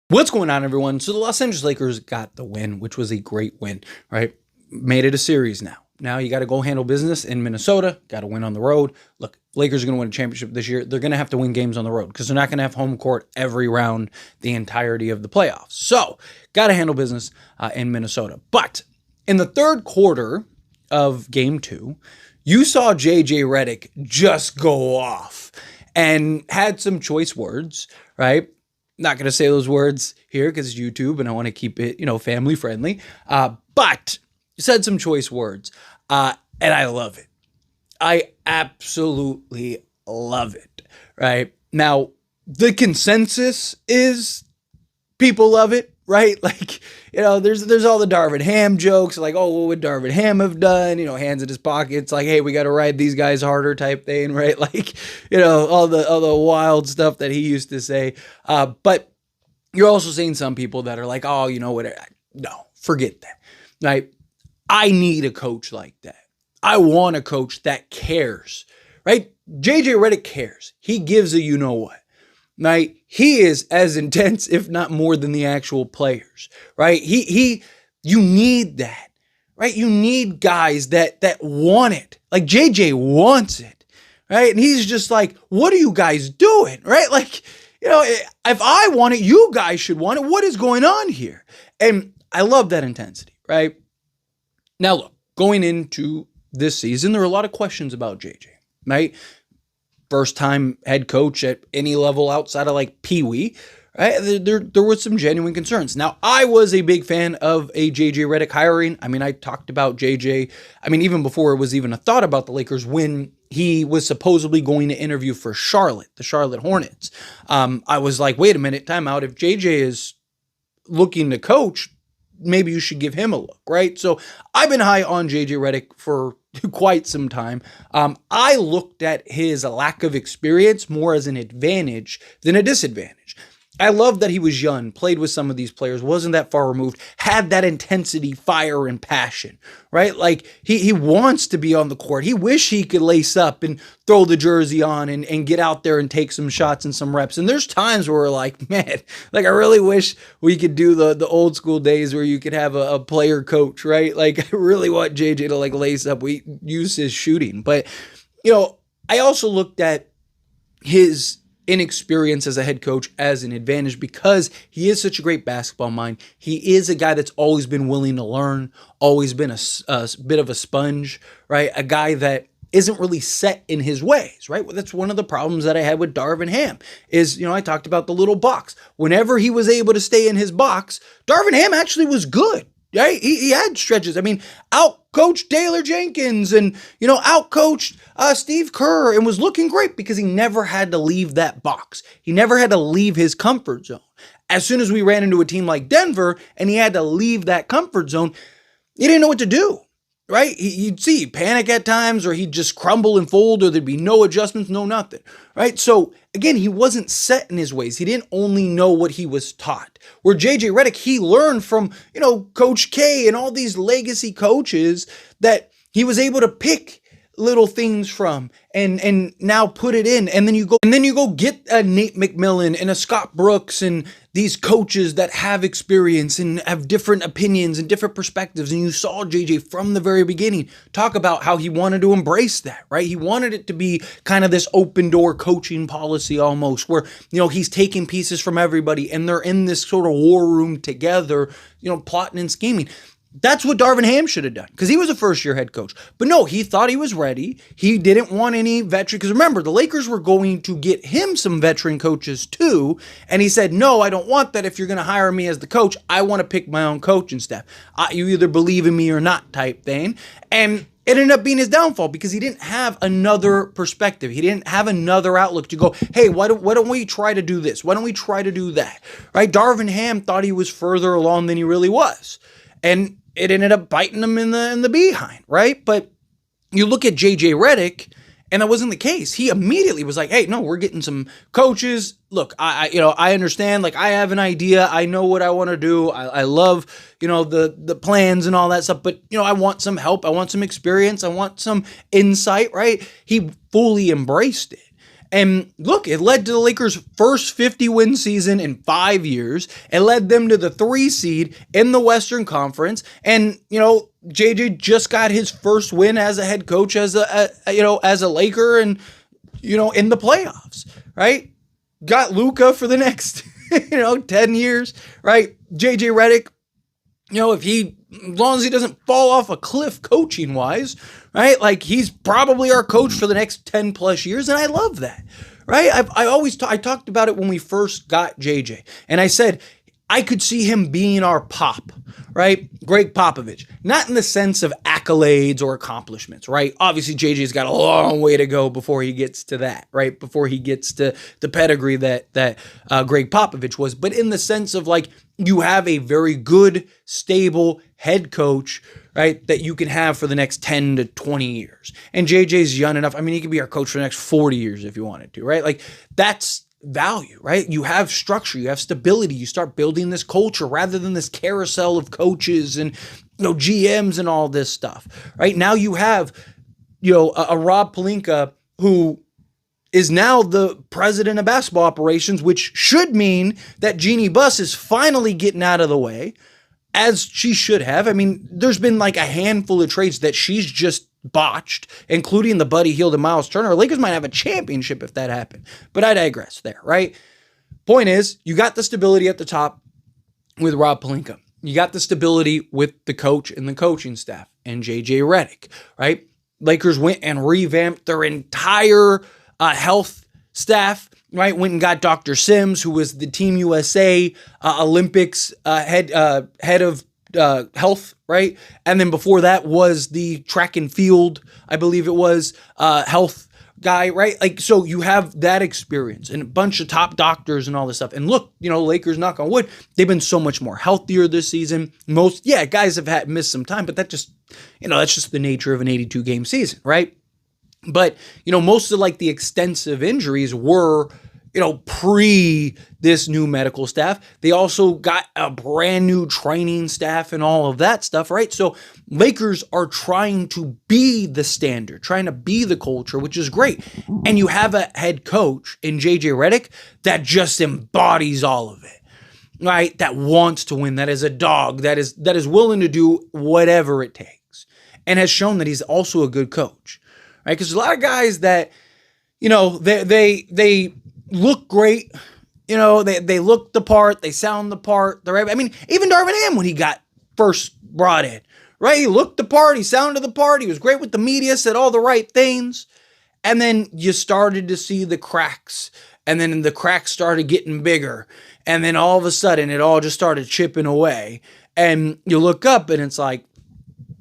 What's going on, everyone? So the Los Angeles Lakers got the win, which was a great win, right? Made it a series now. Now you got to go handle business in Minnesota, got to win on the road. Look, Lakers are going to win a championship this year. They're going to have to win games on the road because they're not going to have home court every round the entirety of the playoffs. So got to handle business in Minnesota. But in the third quarter of game 2, you saw JJ Redick just go off and had some choice words, right? Not going to say those words here because it's YouTube and I want to keep it, family friendly. But you said some choice words, and I love it. I absolutely love it, right? Now, the consensus is people love it, right? Like, there's all the Darvin Ham jokes, like, oh, what would Darvin Ham have done? Hands in his pockets, like, hey, we got to ride these guys harder type thing, right? Like, all the wild stuff that he used to say. But you're also seeing some people that are like, oh, you know what? No, forget that, right? I need a coach like that. I want a coach that cares, right? JJ Redick cares. He gives a you-know-what. Right? He is as intense, if not more, than the actual players, right? You need that, right? You need guys that want it. Like JJ wants it, right? And he's just like, what are you guys doing, right? Like, if I want it, you guys should want it. What is going on here? And I love that intensity, right? Now, look, going into this season, there are a lot of questions about JJ, right? First-time head coach at any level outside of like Pee Wee, right? There was some genuine concerns. Now, I was a big fan of a JJ Redick hiring. I mean, I talked about JJ, even before it was even a thought about the Lakers when he was supposedly going to interview for Charlotte, the Charlotte Hornets. I was like, wait a minute, time out. If JJ is looking to coach, maybe you should give him a look, right? So I've been high on JJ Redick for quite some time. I looked at his lack of experience more as an advantage than a disadvantage. I love that he was young, played with some of these players, wasn't that far removed, had that intensity, fire, and passion, right? Like, he wants to be on the court. He wish he could lace up and throw the jersey on and get out there and take some shots and some reps. And there's times where we're like, man, like, I really wish we could do the old school days where you could have a player coach, right? Like, I really want JJ to, like, lace up. We use his shooting. But, I also looked at his inexperience as a head coach as an advantage because he is such a great basketball mind. He is a guy that's always been willing to learn, always been a bit of a sponge, right? A guy that isn't really set in his ways, right? Well, that's one of the problems that I had with Darvin Ham is, I talked about the little box. Whenever he was able to stay in his box, Darvin Ham actually was good. Right? He had stretches. Out-coached Taylor Jenkins and, out-coached Steve Kerr and was looking great because he never had to leave that box. He never had to leave his comfort zone. As soon as we ran into a team like Denver and he had to leave that comfort zone, he didn't know what to do, right? You'd see he'd panic at times or he'd just crumble and fold or there'd be no adjustments, no nothing, right? So, again, he wasn't set in his ways. He didn't only know what he was taught. Where JJ Redick, he learned from, Coach K and all these legacy coaches that he was able to pick little things from and now put it in. And then you go get a Nate McMillan and a Scott Brooks and these coaches that have experience and have different opinions and different perspectives. And you saw JJ from the very beginning talk about how he wanted to embrace that, right? He wanted it to be kind of this open door coaching policy almost where, he's taking pieces from everybody and they're in this sort of war room together, plotting and scheming. That's what Darvin Ham should have done because he was a first-year head coach. But no, he thought he was ready. He didn't want any veteran because remember, the Lakers were going to get him some veteran coaches too. And he said, no, I don't want that. If you're going to hire me as the coach, I want to pick my own coaching staff. You either believe in me or not type thing. And it ended up being his downfall because he didn't have another perspective. He didn't have another outlook to go, hey, why don't we try to do this? Why don't we try to do that? Right? Darvin Ham thought he was further along than he really was. And it ended up biting him in the behind, right? But you look at JJ Redick, and that wasn't the case. He immediately was like, hey, no, we're getting some coaches. Look, I understand. Like, I have an idea. I know what I want to do. I love, the plans and all that stuff. But, I want some help. I want some experience. I want some insight, right? He fully embraced it. And look, it led to the Lakers' first 50-win season in 5 years. It led them to the 3 seed in the Western Conference. And, JJ just got his first win as a head coach, as a Laker, and, in the playoffs, right? Got Luka for the next, 10 years, right? JJ Redick, as long as he doesn't fall off a cliff coaching wise, right? Like, he's probably our coach for the next 10 plus years. And I love that, right? I talked about it when we first got JJ, and I said, I could see him being our Pop, right? Greg Popovich, not in the sense of accolades or accomplishments, right? Obviously, JJ's got a long way to go before he gets to that, right? Before he gets to the pedigree that Greg Popovich was, but in the sense of, like, you have a very good, stable head coach, right, that you can have for the next 10 to 20 years. And JJ's young enough. I mean, he could be our coach for the next 40 years if you wanted to, right? Like, that's value, right? You have structure, you have stability, you start building this culture rather than this carousel of coaches and GMs and all this stuff, right? Now you have a Rob Pelinka who is now the president of basketball operations, which should mean that Jeannie Buss is finally getting out of the way, as she should have. I mean, there's been like a handful of trades that she's just botched, including the Buddy Hield and Miles Turner. Lakers might have a championship if that happened, but I digress there, right? Point is, you got the stability at the top with Rob Pelinka. You got the stability with the coach and the coaching staff and JJ Redick, right? Lakers went and revamped their entire health staff, right? Went and got Dr. Sims, who was the Team USA Olympics head of health, right? And then before that was the track and field, I believe it was, health guy, right? Like, so you have that experience and a bunch of top doctors and all this stuff. And look, Lakers, knock on wood, they've been so much more healthier this season. Guys have missed some time, but that just, that's just the nature of an 82 game season, right? But, most of like the extensive injuries were, pre this new medical staff. They also got a brand new training staff and all of that stuff, right? So Lakers are trying to be the standard, trying to be the culture, which is great. And you have a head coach in JJ Redick that just embodies all of it, right? That wants to win, that is a dog, that is willing to do whatever it takes, and has shown that he's also a good coach, right? Because there's a lot of guys that, they look great, they look the part, they sound the part. Even Darvin Ham, when he got first brought in, right? He looked the part, he sounded the part, he was great with the media, said all the right things. And then you started to see the cracks, and then the cracks started getting bigger. And then all of a sudden it all just started chipping away. And you look up and it's like,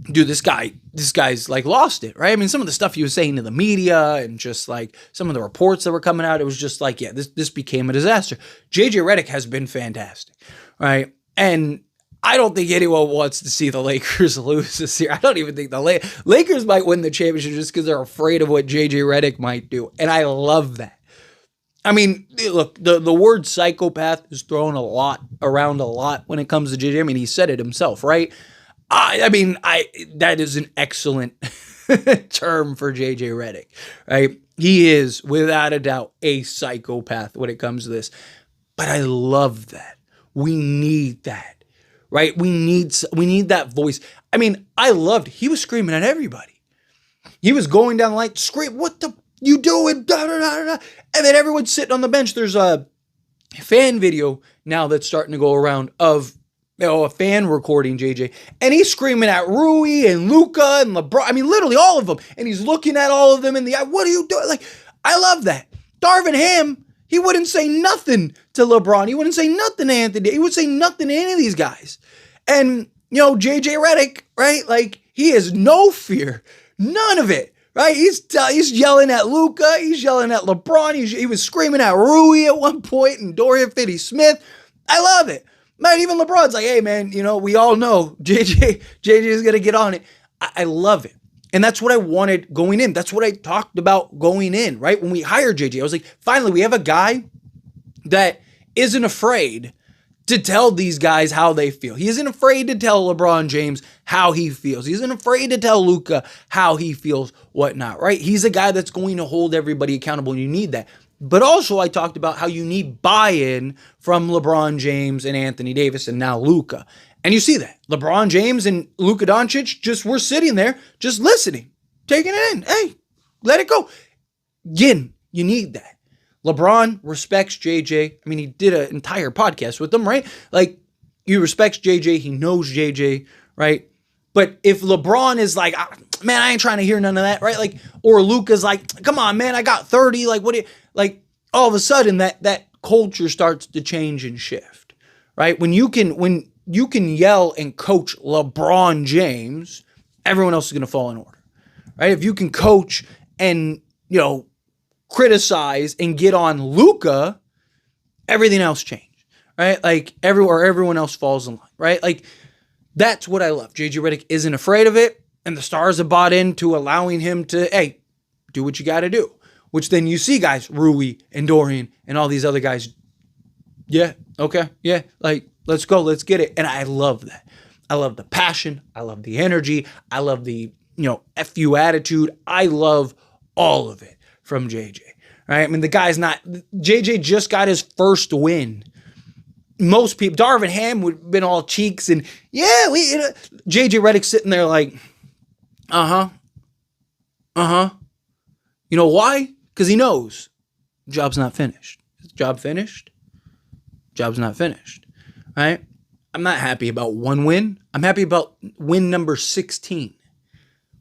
dude, this guy's like lost it, right? I mean, some of the stuff he was saying to the media and just like some of the reports that were coming out, it was just like, this became a disaster. JJ Redick has been fantastic, right? And I don't think anyone wants to see the Lakers lose this year. I don't even think the Lakers might win the championship just because they're afraid of what JJ Redick might do. And I love that. I mean, look, the word psychopath is thrown around a lot when it comes to JJ. I mean, he said it himself, right? That is an excellent term for JJ Redick, right? He is, without a doubt, a psychopath when it comes to this. But I love that. We need that, right? We need that voice. I mean, he was screaming at everybody. He was going down the line, scream, what the you doing? Da, da, da, da. And then everyone's sitting on the bench. There's a fan video now that's starting to go around of a fan recording JJ, and he's screaming at Rui and Luka and LeBron. I mean, literally all of them. And he's looking at all of them in the eye. What are you doing? Like, I love that. Darvin Ham, he wouldn't say nothing to LeBron. He wouldn't say nothing to Anthony. He would say nothing to any of these guys. And, JJ Redick, right? Like, he has no fear. None of it. Right? He's yelling at Luka. He's yelling at LeBron. He was screaming at Rui at one point and Dorian Finney-Smith. I love it. Man, even LeBron's like, hey, man, we all know JJ is going to get on it. I love it. And that's what I wanted going in. That's what I talked about going in, right? When we hired JJ, I was like, finally, we have a guy that isn't afraid to tell these guys how they feel. He isn't afraid to tell LeBron James how he feels. He isn't afraid to tell Luka how he feels, whatnot, right? He's a guy that's going to hold everybody accountable, and you need that. But also I talked about how you need buy-in from LeBron James and Anthony Davis and now Luka. And you see that. LeBron James and Luka Doncic just were sitting there, just listening, taking it in. Hey, let it go. Again, you need that. LeBron respects JJ. I mean, he did an entire podcast with them, right? Like, he respects JJ. He knows JJ, right? But if LeBron is like, man, I ain't trying to hear none of that, right? Like, or Luka's like, come on, man, I got 30. Like, what do you, like, all of a sudden that culture starts to change and shift, right? When you can yell and coach LeBron James, everyone else is going to fall in order, right? If you can coach and, criticize and get on Luka, everything else changes, right? Like, everyone else falls in line, right? Like, that's what I love. JJ Redick isn't afraid of it, and the stars have bought into allowing him to, hey, do what you got to do. Which then you see guys, Rui and Dorian and all these other guys, yeah, okay, yeah, like, let's go, let's get it. And I love that. I love the passion. I love the energy. I love the, F you attitude. I love all of it from JJ, right? I mean, the guy's JJ just got his first win. Most people, Darvin Ham would have been all cheeks and, yeah, JJ Redick sitting there like, you know why? Because he knows job's not finished. Is the job finished? Job's not finished, right? I'm not happy about one win. I'm happy about win number 16.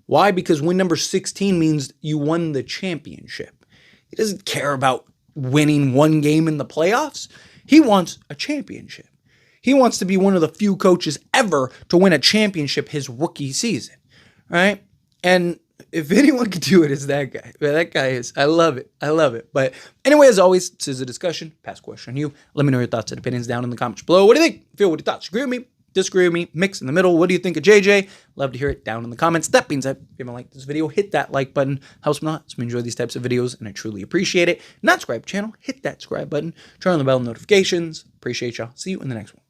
Why? Because win number 16 means you won the championship. He doesn't care about winning one game in the playoffs. He wants a championship. He wants to be one of the few coaches ever to win a championship his rookie season, right? And if anyone could do it, it's that guy. That guy is, I love it. I love it. But anyway, as always, this is a discussion. Pass question on you. Let me know your thoughts and opinions down in the comments below. What do you think? Feel what your thoughts? Agree with me? Disagree with me? Mix in the middle? What do you think of JJ? Love to hear it down in the comments. That being said, if you haven't liked this video, hit that like button. Helps me a lot. So we enjoy these types of videos, and I truly appreciate it. Not subscribe to the channel, hit that subscribe button. Turn on the bell notifications. Appreciate y'all. See you in the next one.